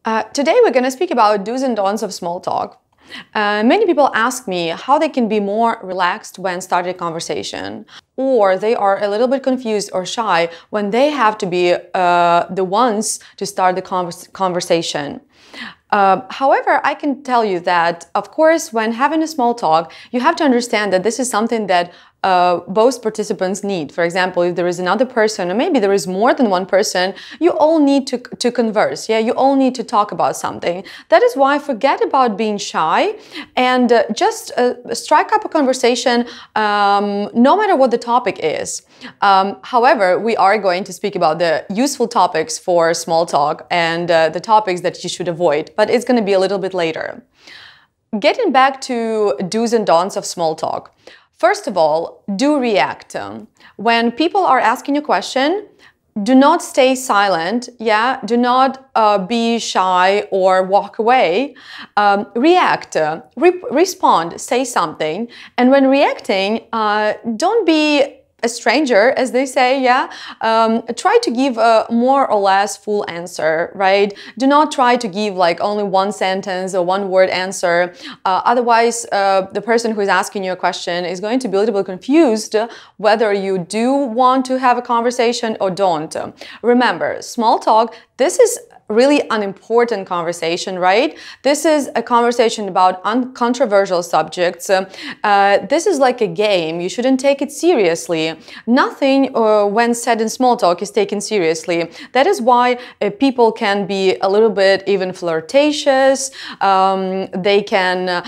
Today we're going to speak about do's and don'ts of small talk. Many people ask me how they can be more relaxed when starting a conversation, or they are a little bit confused or shy when they have to be the ones to start the conversation. However, I can tell you that, of course, when having a small talk, you have to understand that this is something that both participants need. For example, if there is another person, or maybe there is more than one person, you all need to converse. Yeah, you all need to talk about something. That is why forget about being shy and just strike up a conversation, no matter what the topic is. However, we are going to speak about the useful topics for small talk and the topics that you should avoid, but it's going to be a little bit later. Getting back to do's and don'ts of small talk. First of all, do react. When people are asking you a question, do not stay silent, yeah? Do not be shy or walk away. React, respond, say something. And when reacting, don't be a stranger, as they say, yeah? Try to give a more or less full answer, right? Do not try to give like only one sentence or one word answer. Otherwise, the person who is asking you a question is going to be a little bit confused whether you do want to have a conversation or don't. Remember, small talk, this is really an important conversation, right? This is a conversation about uncontroversial subjects. This is like a game. You shouldn't take it seriously. Nothing when said in small talk is taken seriously. That is why people can be a little bit even flirtatious. They can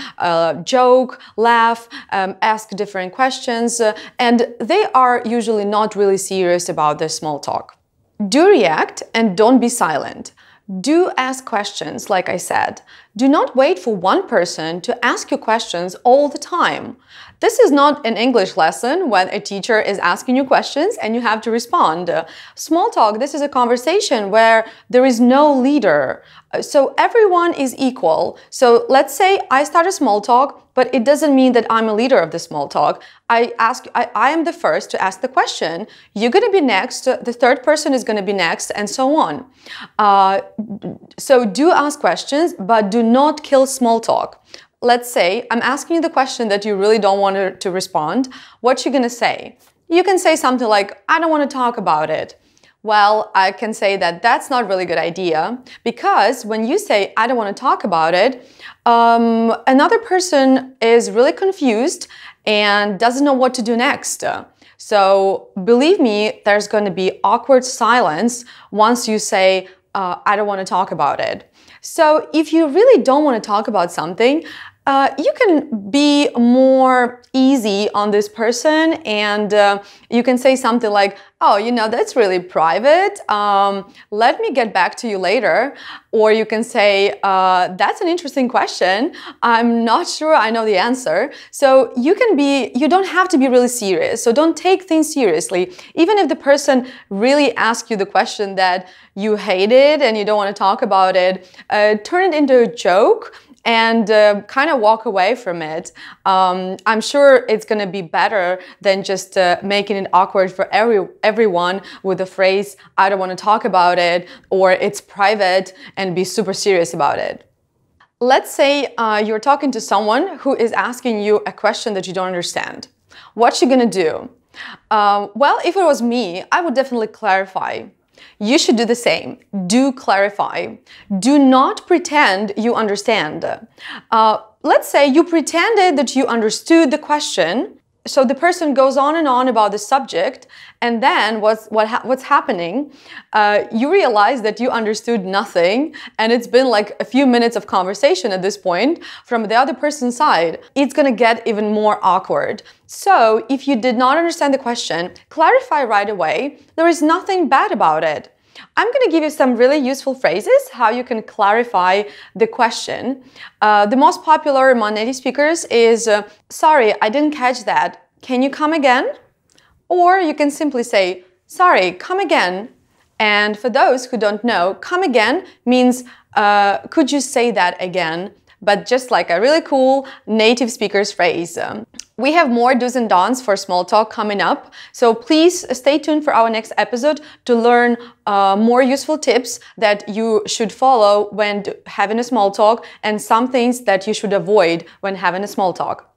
joke, laugh, ask different questions, and they are usually not really serious about this small talk. Do react and don't be silent. Do ask questions, like I said. Do not wait for one person to ask you questions all the time. This is not an English lesson when a teacher is asking you questions and you have to respond. Small talk, this is a conversation where there is no leader. So everyone is equal. So let's say I start a small talk, but it doesn't mean that I'm a leader of the small talk. I am the first to ask the question. You're going to be next. The third person is going to be next, and so on. So do ask questions, but do not kill small talk. Let's say I'm asking you the question that you really don't want to respond. What you going to say? You can say something like, I don't want to talk about it. Well, I can say that that's not really a good idea, because when you say, I don't want to talk about it, another person is really confused and doesn't know what to do next. So believe me, there's going to be awkward silence once you say, I don't want to talk about it. So if you really don't want to talk about something, you can be more easy on this person, and you can say something like, oh, you know, that's really private. Let me get back to you later. Or you can say, that's an interesting question. I'm not sure I know the answer. So you don't have to be really serious. So don't take things seriously. Even if the person really asks you the question that you hated and you don't want to talk about it, turn it into a joke and kind of walk away from it. I'm sure it's going to be better than just making it awkward for everyone with the phrase, I don't want to talk about it, or it's private, and be super serious about it. Let's say you're talking to someone who is asking you a question that you don't understand. What you going to do? Well, if it was me, I would definitely clarify. You should do the same. Do clarify. Do not pretend you understand. Let's say you pretended that you understood the question. So the person goes on and on about the subject, and then what's happening? You realize that you understood nothing, and it's been like a few minutes of conversation at this point from the other person's side. It's gonna get even more awkward. So if you did not understand the question, clarify right away. There is nothing bad about it. I'm going to give you some really useful phrases how you can clarify the question. The most popular among native speakers is, sorry, I didn't catch that. Can you come again? Or you can simply say, sorry, come again. And for those who don't know, come again means, could you say that again? but just like a really cool native speaker's phrase. We have more do's and don'ts for small talk coming up, so please stay tuned for our next episode to learn more useful tips that you should follow when having a small talk and some things that you should avoid when having a small talk.